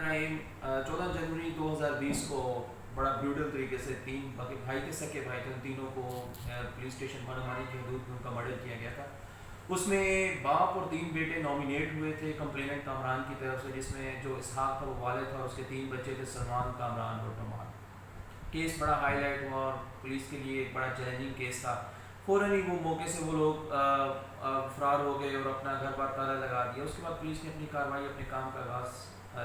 الرحیم 14 جنوری 2020 کو بڑا بریوٹل طریقے سے تین باقی بھائی کے سکے بھائی تھے، ان تینوں کو پولیس اسٹیشن مانامانی کی حدود میں ان کا مرڈر کیا گیا تھا۔ اس میں باپ اور 3 بیٹے نامینیٹ ہوئے تھے کمپلیننٹ کامران کی طرف سے، جس میں جو اسحاق تھا وہ والد تھا اور اس کے 3 بچے تھے سلمان، کامران اور نعمان۔ کیس بڑا ہائی لائٹ ہوا اور پولیس کے لیے ایک بڑا چیلنجنگ کیس تھا۔ فوراً ہی وہ موقع سے وہ لوگ فرار ہو گئے اور اپنا گھر بار تالا لگا دیا۔ اس کے بعد پولیس نے اپنی کارروائی اپنے کام کا آغاز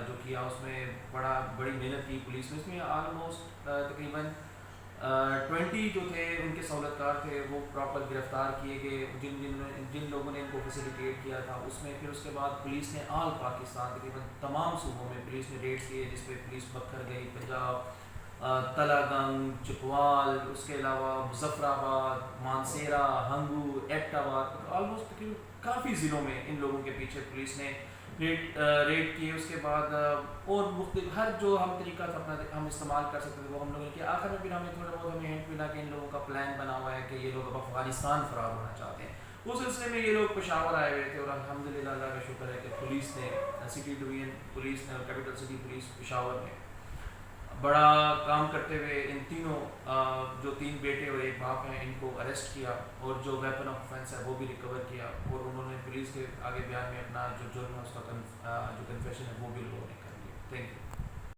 جو کیا، اس میں بڑی محنت کی پولیس نے۔ اس میں آلموسٹ تقریباً 20 جو تھے ان کے سہولت کار تھے وہ پراپر گرفتار کیے گئے، جن لوگوں نے ان کو فیسیلیٹیٹ کیا تھا اس میں۔ پھر اس کے بعد پولیس نے آل پاکستان تقریباً تمام صوبوں میں پولیس نے ریڈ کیے، جس پہ پولیس بکھر گئی، پنجاب، تلا گنگ، چکوال، اس کے علاوہ مظفر آباد، مانسیرا، ہنگو، ایبٹ آباد، آلموسٹ تقریباً کافی ضلعوں میں ان لوگوں کے پیچھے پولیس نے ریڈ کیے۔ اس کے بعد اور مختلف ہر جو ہم طریقہ تھا اپنا ہم استعمال کر سکتے تھے وہ ہم لوگوں نے کیا۔ آخر میں پھر ہمیں تھوڑا بہت ہنٹ ملا کہ ان لوگوں کا پلان بنا ہوا ہے کہ یہ لوگ اب افغانستان فرار ہونا چاہتے ہیں۔ اس سلسلے میں یہ لوگ پشاور آئے ہوئے تھے اور الحمدللہ اللہ کا شکر ہے کہ پولیس نے، سٹی ڈویژن پولیس نے اور کیپٹل سٹی پولیس پشاور نے بڑا کام کرتے ہوئے ان تینوں جو 3 بیٹے اور ایک باپ ہیں ان کو اریسٹ کیا، اور جو ویپن آف ڈیفینس ہے وہ بھی ریکور کیا، اور انہوں نے پولیس کے آگے بیان میں اپنا جو جرم ہے اس کا جو کنفیشن ہے وہ بھی لوگوں نے کر لیا۔ Thank you.